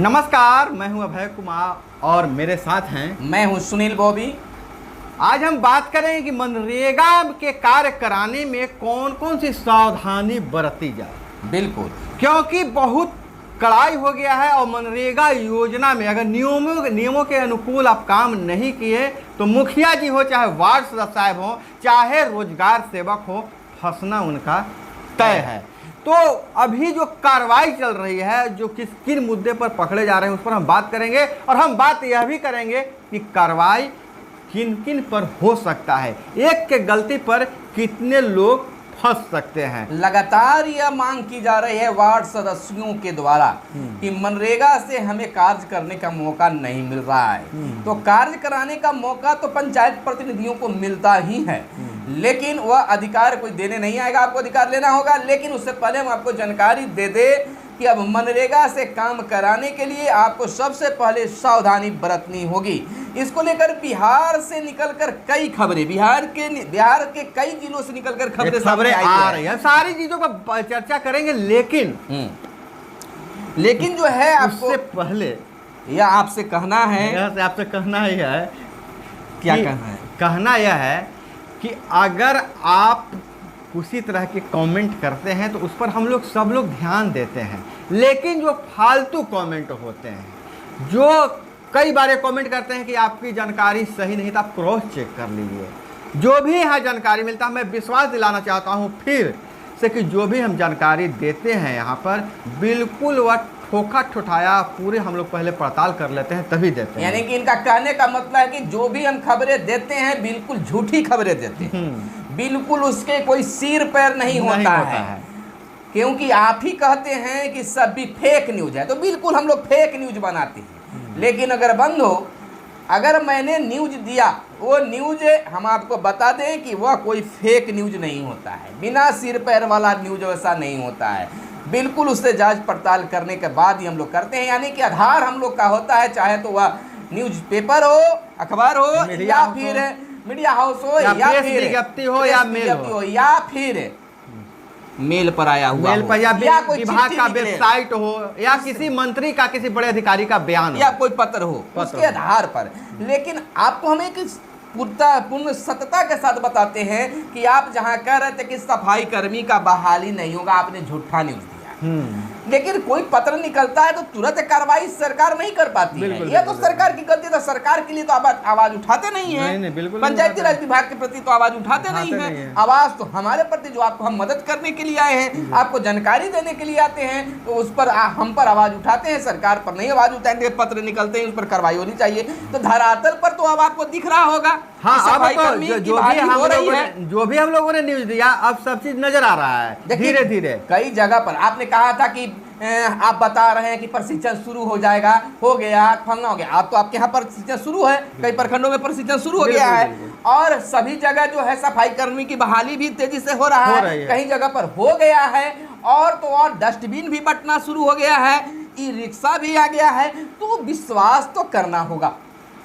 नमस्कार, मैं हूं अभय कुमार और मेरे साथ हैं मैं हूं सुनील बॉबी। आज हम बात करेंगे कि मनरेगा के कार्य कराने में कौन कौन सी सावधानी बरती जाए। बिल्कुल, क्योंकि बहुत कड़ाई हो गया है और मनरेगा योजना में अगर नियमों के अनुकूल आप काम नहीं किए तो मुखिया जी हो, चाहे वार्ड सदस्य साहब हो, चाहे रोजगार सेवक हो, फंसना उनका तय है। तो अभी जो कार्रवाई चल रही है, जो किन मुद्दे पर पकड़े जा रहे हैं, उस पर हम बात करेंगे और हम बात यह भी करेंगे कि कार्रवाई किन किन पर हो सकता है, एक के गलती पर कितने लोग फंस सकते हैं। लगातार यह मांग की जा रही है वार्ड सदस्यों के द्वारा कि मनरेगा से हमें कार्य करने का मौका नहीं मिल रहा है। तो कार्य कराने का मौका तो पंचायत प्रतिनिधियों को मिलता ही है, लेकिन वह अधिकार कोई देने नहीं आएगा, आपको अधिकार लेना होगा। लेकिन उससे पहले हम आपको जानकारी दे दे कि अब मनरेगा से काम कराने के लिए आपको सबसे पहले सावधानी बरतनी होगी। इसको लेकर बिहार से निकलकर कई खबरें, बिहार के कई जिलों से निकलकर खबरें आ रही हैं। सारी चीजों पर चर्चा करेंगे, लेकिन जो है आपसे पहले यह आपसे कहना है, आपसे कहना ही है। क्या कहना है? कहना यह है कि अगर आप उसी तरह के कमेंट करते हैं तो उस पर हम लोग सब लोग ध्यान देते हैं, लेकिन जो फालतू कमेंट होते हैं, जो कई बार कमेंट करते हैं कि आपकी जानकारी सही नहीं, तो आप क्रॉस चेक कर लीजिए। जो भी यहाँ जानकारी मिलता है, मैं विश्वास दिलाना चाहता हूँ फिर से कि जो भी हम जानकारी देते हैं यहाँ पर बिल्कुल वह ठोका ठुठाया पूरे हम लोग पहले पड़ताल कर लेते हैं तभी देते हैं। यानी कि इनका कहने का मतलब है कि जो भी हम खबरें देते हैं बिल्कुल झूठी खबरें देते हैं, बिल्कुल उसके कोई सिर पैर नहीं होता है। क्योंकि आप ही कहते हैं कि सब भी फेक न्यूज है, तो बिल्कुल हम लोग फेक न्यूज बनाते हैं। लेकिन अगर बंधु, अगर मैंने न्यूज दिया, वो न्यूज हम आपको बता दें कि वह कोई फेक न्यूज नहीं होता है, बिना सिर पैर वाला न्यूज वैसा नहीं होता है। बिल्कुल उससे जांच पड़ताल करने के बाद ही हम लोग करते हैं। यानी कि आधार हम लोग का होता है, चाहे तो वह न्यूज़पेपर हो, अखबार हो, या फिर मीडिया हाउस हो, या फिर विज्ञप्ति हो, या मेल हो, या फिर मेल पर आया हुआ मेल पर, या कोई विभाग का वेबसाइट हो, या किसी मंत्री का, किसी बड़े अधिकारी का बयान हो, या कोई पत्र हो, उसके आधार पर। लेकिन आपको हमें एक पूर्ण सत्यता के साथ बताते हैं कि आप जहां कह रहे थे कि सफाई कर्मी का बहाली नहीं होगा, आपने झूठा न्यूज दिया। लेकिन कोई पत्र निकलता है तो तुरंत कार्रवाई सरकार नहीं कर पाती है। यह तो सरकार की गलती है, तो सरकार के लिए तो आवाज उठाते नहीं है। पंचायती राज विभाग के प्रति तो आवाज उठाते नहीं है। आवाज तो हमारे प्रति, जो आपको हम मदद करने के लिए आए हैं, आपको जानकारी देने के लिए आते हैं, तो उस पर हम पर आवाज उठाते हैं, सरकार पर नहीं आवाज उठाते। पत्र निकलते हैं, उस पर कार्रवाई होनी चाहिए। तो धरातल पर तो अब आपको दिख रहा होगा। हाँ, अब तो जो भी हम लोगों ने न्यूज दिया, अब सब चीज नजर आ रहा है धीरे धीरे। कई जगह पर आपने कहा था कि आप बता रहे हैं कि प्रशिक्षण शुरू हो जाएगा, हो गया, फंगना हो गया। आप तो आपके यहाँ प्रशिक्षण शुरू है, कई प्रखंडों में प्रशिक्षण शुरू हो गया है, और सभी जगह जो है सफाई कर्मी की बहाली भी तेजी से हो रहा है। कई जगह पर हो गया है, और तो और डस्टबिन भी बंटना शुरू हो गया है, ई रिक्शा भी आ गया है। तो विश्वास तो करना होगा।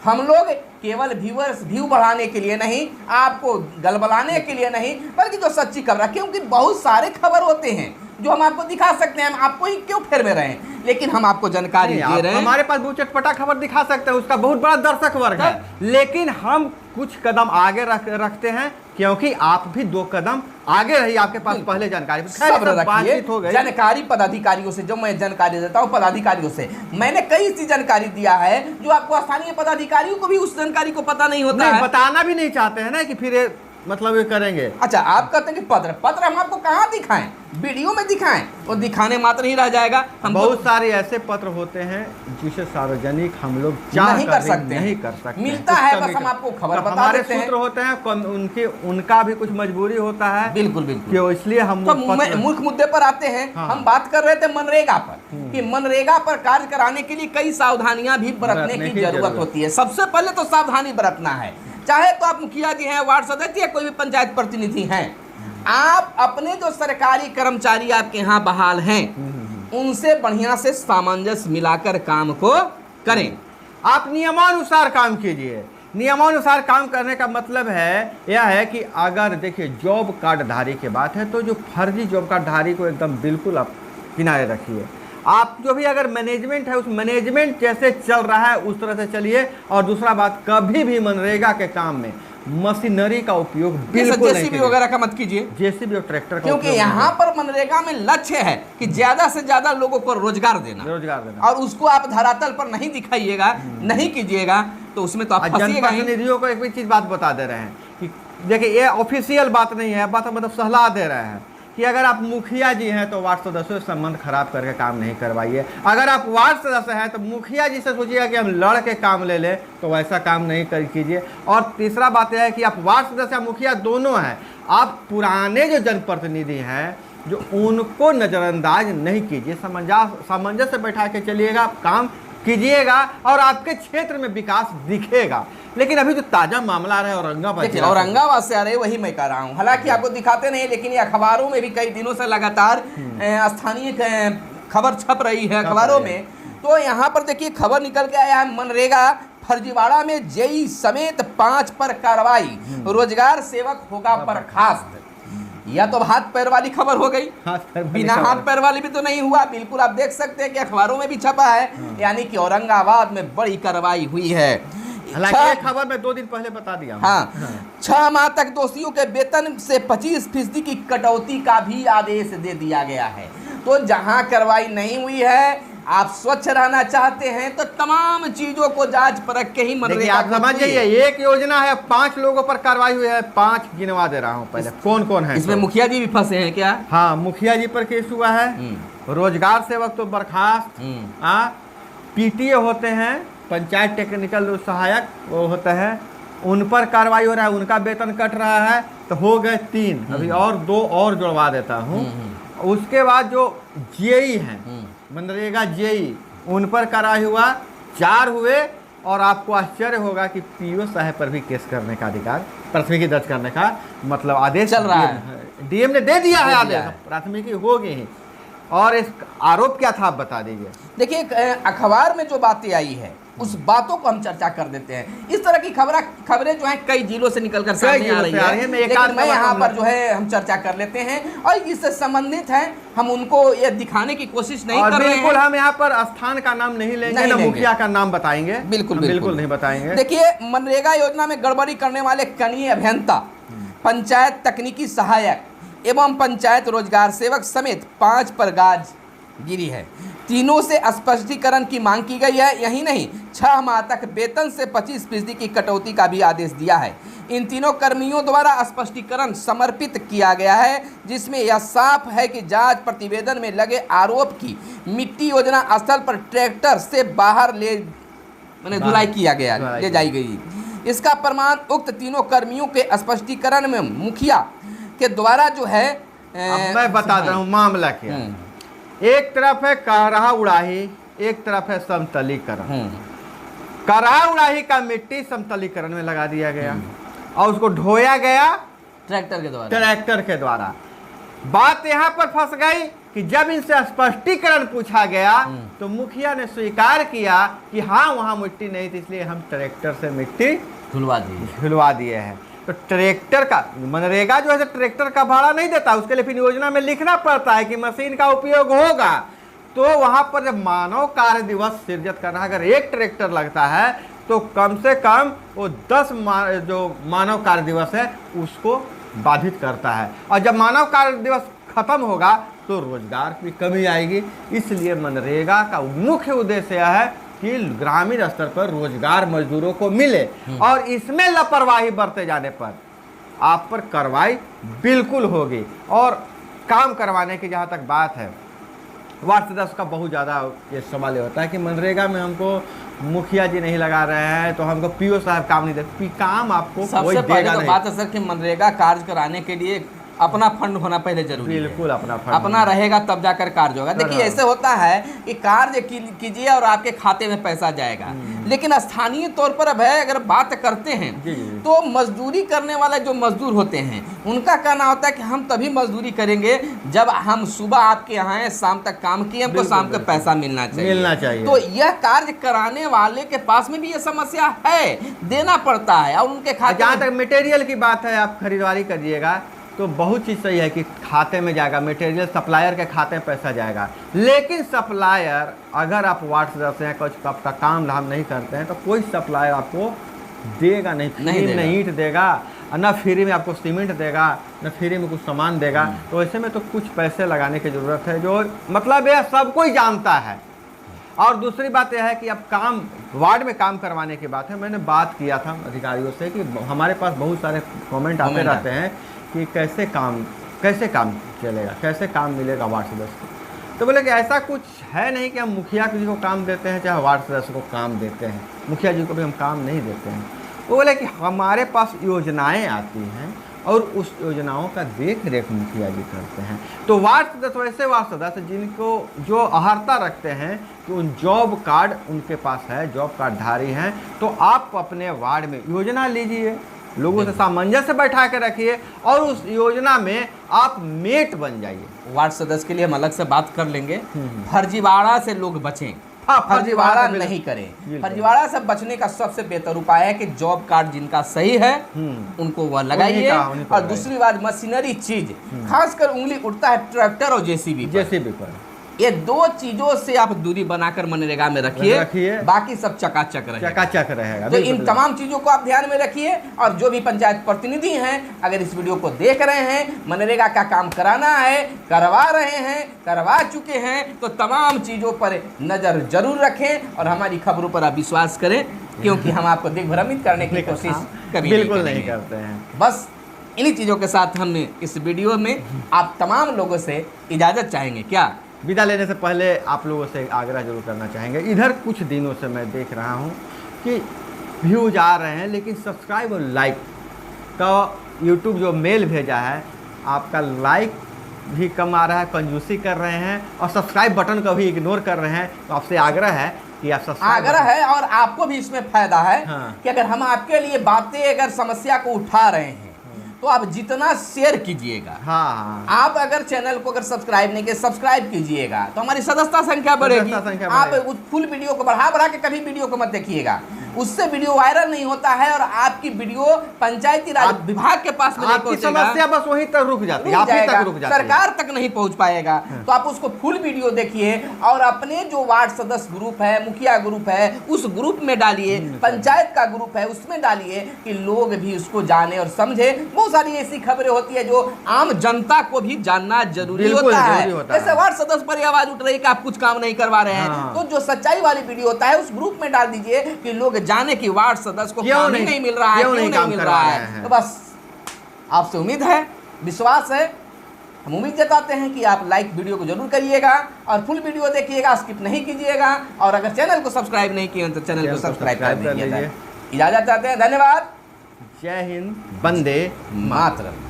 हम लोग केवल व्यू बढ़ाने के लिए नहीं, आपको गलबलाने के लिए नहीं, बल्कि जो सच्ची खबर है, क्योंकि बहुत सारे खबर होते हैं जो हम आपको दिखा सकते हैं। हम आपको ही क्यों फेर में रहे हैं, लेकिन हम आपको जानकारी दे रहे हैं। हमारे पास बहुत चटपटा खबर दिखा सकते हैं, उसका बहुत बड़ा दर्शक वर्ग है, लेकिन हम कुछ कदम आगे रखते हैं, क्योंकि आप भी 2 कदम आगे रही, आपके पास पहले जानकारी बातचीत हो गई। जानकारी पदाधिकारियों से, जो मैं जानकारी देता हूँ पदाधिकारियों से, मैंने कई सी जानकारी दिया है जो आपको स्थानीय पदाधिकारियों को भी उस जानकारी को पता नहीं होता है, बताना भी नहीं चाहते हैं ना, कि फिर मतलब ये करेंगे। अच्छा, आप कहते हैं कि पत्र हम आपको कहाँ दिखाएं, वीडियो में दिखाएं, वो दिखाने मात्र ही रह जाएगा। हम बहुत सारे ऐसे पत्र होते हैं जिसे सार्वजनिक हम लोग नहीं कर सकते, मिलता है, बस हम आपको खबर बता देते हैं। सूत्र होते हैं, उनका भी कुछ मजबूरी होता है। बिल्कुल, इसलिए हम तो मुख्य मुद्दे पर आते हैं। हम बात कर रहे थे मनरेगा पर, कि मनरेगा पर कार्य कराने के लिए कई सावधानियां भी बरतने की जरूरत होती है। सबसे पहले तो सावधानी बरतना है, चाहे तो आप मुखिया जी हैं, वार्ड सदस्य या कोई भी पंचायत प्रतिनिधि हैं, आप अपने जो सरकारी कर्मचारी आपके यहाँ बहाल हैं, उनसे बढ़िया से सामंजस्य मिलाकर काम को करें। आप नियमानुसार काम कीजिए। नियमानुसार काम करने का मतलब है यह है कि अगर देखिए जॉब कार्ड धारी की बात है, तो जो फर्जी जॉब कार्ड धारी को एकदम बिल्कुल आप किनारे रखिए। आप जो भी अगर मैनेजमेंट है उस मैनेजमेंट जैसे चल रहा है उस तरह से चलिए। और दूसरा बात, कभी भी मनरेगा के काम में मशीनरी का उपयोग बिल्कुल नहीं जेसीबी वगैरह का मत कीजिए, जेसीबी और ट्रैक्टर का क्योंकि उपयोग यहाँ पर मनरेगा में लक्ष्य है कि ज्यादा से ज्यादा लोगों को रोजगार देना, और उसको आप धरातल पर नहीं दिखाइएगा, नहीं कीजिएगा तो उसमें तो आप फंसिएगा ही। जनप्रतिनिधियों को एक भी चीज बात बता दे रहे हैं कि देखिए, ये ऑफिशियल बात नहीं है, बात मतलब सलाह दे रहे हैं कि अगर आप मुखिया जी हैं तो वार्ड सदस्यों से संबंध खराब करके काम नहीं करवाइए। अगर आप वार्ड सदस्य हैं तो मुखिया जी से सोचिएगा कि हम लड़ के काम ले लें, तो वैसा काम नहीं कर कीजिए। और तीसरा बात यह है कि आप वार्ड सदस्य मुखिया दोनों हैं, आप पुराने जो जनप्रतिनिधि हैं जो उनको नज़रअंदाज नहीं कीजिए, सामंजस्य से बैठा के चलिएगा, काम कीजिएगा और आपके क्षेत्र में विकास दिखेगा। लेकिन अभी जो ताजा मामला आ रहा है औरंगाबाद से आ रहे, वही मैं कह रहा हूँ। हालांकि आपको दिखाते नहीं, लेकिन ये अखबारों में भी कई दिनों से लगातार स्थानीय खबर छप रही है अखबारों में। तो यहाँ पर देखिए खबर निकल के आया है, मनरेगा फर्जीवाड़ा में जेई समेत 5 पर कार्रवाई, रोजगार सेवक होगा बर्खास्त। या तो हाथ पैर वाली खबर हो गई, बिना हाथ पैर वाली भी तो नहीं हुआ। बिल्कुल आप देख सकते हैं कि अखबारों में भी छपा है, यानी कि औरंगाबाद में बड़ी कार्रवाई हुई है। हालांकि खबर में 2 दिन पहले बता दिया। हाँ, 6 माह तक दोषियों के वेतन से 25% की कटौती का भी आदेश दे दिया गया है। तो जहां कार्रवाई नहीं हुई है, आप स्वच्छ रहना चाहते हैं तो तमाम चीजों को जांच परख के ही मनरेगा। आप समझ जाइए, एक योजना है, 5 लोगों पर कार्रवाई हुई है, 5 गिनवा दे रहा हूँ पहले कौन कौन है। इसमें मुखिया जी भी फंसे हैं क्या? हाँ, मुखिया जी पर केस हुआ है, रोजगार सेवक तो बर्खास्त, पीटीए होते हैं, पंचायत टेक्निकल सहायक वो होते हैं, उन पर कार्रवाई हो रहा है, उनका वेतन कट रहा है, तो हो गए 3, अभी और 2 और जुड़वा देता हूँ। उसके बाद जो जेई हैं, मनरेगा जेई, उन पर कार्रवाई हुआ, 4 हुए। और आपको आश्चर्य होगा कि पीओ साहब पर भी केस करने का अधिकार, प्राथमिकी दर्ज करने का मतलब आदेश चल रहा है, डीएम ने दे दिया है आदेश, प्राथमिकी होगी ही। और इस आरोप क्या था आप बता दीजिए। देखिए, अखबार में जो बातें आई है उस बातों को हम चर्चा कर देते हैं। इस तरह की खबरें जो हैं कई जिलों से निकलकर सामने आ रही है, लेकिन मैं यहाँ पर जो है हम चर्चा कर लेते हैं और इससे संबंधित है, हम उनको ये दिखाने की कोशिश नहीं कर रहे हैं। बिल्कुल हम यहाँ पर स्थान का नाम नहीं लेंगे, ना मुखिया का नाम बताएंगे, बिल्कुल नहीं बताएंगे। देखिए, मनरेगा योजना में गड़बड़ी करने वाले कनीय अभियंता, पंचायत तकनीकी सहायक एवं पंचायत रोजगार सेवक समेत 5 पर गाज गिरी है। तीनों से स्पष्टीकरण की मांग की गई है। यही नहीं, 6 माह तक वेतन से 25% की कटौती का भी आदेश दिया है। इन तीनों कर्मियों द्वारा स्पष्टीकरण समर्पित किया गया है, जिसमें यह साफ है कि जांच प्रतिवेदन में लगे आरोप की मिट्टी योजना स्थल पर ट्रैक्टर से बाहर ले धुलाई किया गया, ले जाई गई। इसका प्रमाण उक्त तीनों कर्मियों के स्पष्टीकरण में मुखिया के द्वारा जो है मैं बता रहा हूँ मामला क्या। एक तरफ है कारहा उड़ाही, एक तरफ है समतलीकरण। कारहा उड़ाही का मिट्टी समतलीकरण में लगा दिया गया और उसको ढोया गया ट्रैक्टर के द्वारा। बात यहाँ पर फंस गई कि जब इनसे स्पष्टीकरण पूछा गया तो मुखिया ने स्वीकार किया कि हाँ वहाँ मिट्टी नहीं थी, इसलिए हम ट्रैक्टर से मिट्टी धुलवा दिए हैं। तो ट्रैक्टर का मनरेगा जो है ट्रैक्टर का भाड़ा नहीं देता, उसके लिए फिर योजना में लिखना पड़ता है कि मशीन का उपयोग होगा। तो वहाँ पर जब मानव कार्य दिवस सृजित करना, अगर एक ट्रैक्टर लगता है तो कम से कम वो 10 जो मानव कार्य दिवस है उसको बाधित करता है। और जब मानव कार्य दिवस खत्म होगा तो रोजगार की कमी आएगी। इसलिए मनरेगा का मुख्य उद्देश्य है कि ग्रामीण स्तर पर रोजगार मजदूरों को मिले, और इसमें लापरवाही बरते जाने पर आप पर कार्रवाई बिल्कुल होगी। और काम करवाने की जहाँ तक बात है, वार्ड सदस्य का बहुत ज़्यादा ये सवाल होता है कि मनरेगा में हमको मुखिया जी नहीं लगा रहे हैं तो हमको पीओ साहब काम नहीं देते। काम आपको सबसे पहले तो बात है सर कि मनरेगा कार्य कराने के लिए अपना फंड होना पहले जरूरी है। बिल्कुल अपना रहेगा तब जाकर कार्य होगा। देखिए, ऐसे होता है कि कार्य कीजिए और आपके खाते में पैसा जाएगा, लेकिन स्थानीय तौर पर अब है अगर बात करते हैं तो मजदूरी करने वाले जो मजदूर होते हैं उनका कहना होता है कि हम तभी मजदूरी करेंगे जब हम सुबह आपके यहाँ हैं, शाम तक काम किए, हमको शाम का पैसा मिलना चाहिए। तो यह कार्य कराने वाले के पास में भी ये समस्या है, देना पड़ता है और उनके खाते। जहाँ तक मटेरियल की बात है, आप खरीदारी करिएगा तो बहुत चीज़ सही है कि खाते में जाएगा, मटेरियल सप्लायर के खाते में पैसा जाएगा। लेकिन सप्लायर, अगर आप वार्ड सदस्य हैं, कुछ आपका काम धाम नहीं करते हैं, तो कोई सप्लायर आपको देगा नहीं, फ्री में ईंट देगा, ना फ्री में आपको सीमेंट देगा, ना फ्री में कुछ सामान देगा। तो ऐसे में तो कुछ पैसे लगाने की ज़रूरत है, जो मतलब यह सब कोई जानता है। और दूसरी बात यह है कि अब काम वार्ड में काम करवाने की बात है, मैंने बात किया था अधिकारियों से कि हमारे पास बहुत सारे कमेंट आते रहते हैं कि कैसे काम चलेगा, कैसे काम मिलेगा वार्ड सदस्य को। तो बोले कि ऐसा कुछ है नहीं कि हम मुखिया जी को काम देते हैं चाहे वार्ड सदस्य को काम देते हैं, मुखिया जी को भी हम काम नहीं देते हैं। वो बोले कि हमारे पास योजनाएं आती हैं और उस योजनाओं का देख रेख मुखिया जी करते हैं। तो वार्ड सदस्य वैसे वार्ड सदस्य जिनको जो अहर्ता रखते हैं कि उन जॉब कार्ड उनके पास है, जॉब कार्ड धारी हैं, तो आप अपने वार्ड में योजना लीजिए, लोगों से सामंजस्य बैठा के रखिए और उस योजना में आप मेट बन जाइए। वार्ड सदस्य के लिए हम अलग से बात कर लेंगे। फर्जीवाड़ा से लोग बचें, फर्जीवाड़ा नहीं करें। फर्जीवाड़ा से बचने का सबसे बेहतर उपाय है कि जॉब कार्ड जिनका सही है उनको वह लगाइए। और दूसरी बात, मशीनरी चीज, खासकर उंगली उठता है ट्रैक्टर और जेसीबी पर, ये दो चीजों से आप दूरी बनाकर मनरेगा में रखिए, बाकी सब चकाचक रहेगा। तो इन तमाम चीजों को आप ध्यान में रखिए। और जो भी पंचायत प्रतिनिधि हैं, अगर इस वीडियो को देख रहे हैं, मनरेगा का काम कराना है, करवा रहे हैं, करवा चुके हैं, तो तमाम चीजों पर नजर जरूर रखें और हमारी खबरों पर आप विश्वास करें, क्योंकि हम आपको दिग्भ्रमित करने की कोशिश कभी बिल्कुल नहीं करते हैं। बस इन्हीं चीजों के साथ हमने इस वीडियो में आप तमाम लोगों से इजाजत चाहेंगे। क्या विदा लेने से पहले आप लोगों से आग्रह जरूर करना चाहेंगे, इधर कुछ दिनों से मैं देख रहा हूँ कि व्यूज आ रहे हैं, लेकिन सब्सक्राइब और लाइक का यूट्यूब जो मेल भेजा है, आपका लाइक भी कम आ रहा है, कंजूसी कर रहे हैं और सब्सक्राइब बटन को भी इग्नोर कर रहे हैं। तो आपसे आग्रह है कि आप सब्सक्राइब, आग्रह है। और आपको भी इसमें फायदा है कि अगर हम आपके लिए बातें, अगर समस्या को उठा रहे हैं, तो आप जितना शेयर कीजिएगा। आप अगर चैनल को अगर सब्सक्राइब नहीं किए, सब्सक्राइब कीजिएगा, तो हमारी सदस्यता संख्या बढ़ेगी। आप उस फुल वीडियो को बढ़ा के कभी वीडियो को मत देखिएगा, उससे वीडियो वायरल नहीं होता है और आपकी वीडियो पंचायती राज विभाग के पास में नहीं पहुंचेगा, समस्या बस वहीं तक रुक जाती है, सरकार तक नहीं पहुंच पाएगा। तो आप उसको फुल वीडियो देखिए और अपने जो वार्ड सदस्य ग्रुप है, मुखिया ग्रुप है, उस ग्रुप में डालिए, पंचायत का ग्रुप है उसमें डालिए, कि लोग भी उसको जाने और समझे। बहुत सारी ऐसी खबरें होती है जो आम जनता को भी जानना जरूरी होता है। जैसे वार्ड सदस्य पर आवाज उठ रही है कि आप कुछ काम नहीं करवा रहे हैं, तो जो सच्चाई वाली वीडियो होता है उस ग्रुप में डाल दीजिए कि लोग जाने की वार्ड सदस्य को काम नहीं मिल रहा है, क्यों नहीं मिल रहा है। तो बस आपसे उम्मीद है, विश्वास है, हम उम्मीद जताते हैं कि आप लाइक वीडियो को जरूर करिएगा और फुल वीडियो देखिएगा, स्किप नहीं कीजिएगा। और अगर चैनल को सब्सक्राइब नहीं किए तो चैनल को सब्सक्राइब कर लीजिए। इजाजत चाहते हैं, धन्यवाद, जय हिंद, वंदे मातरम।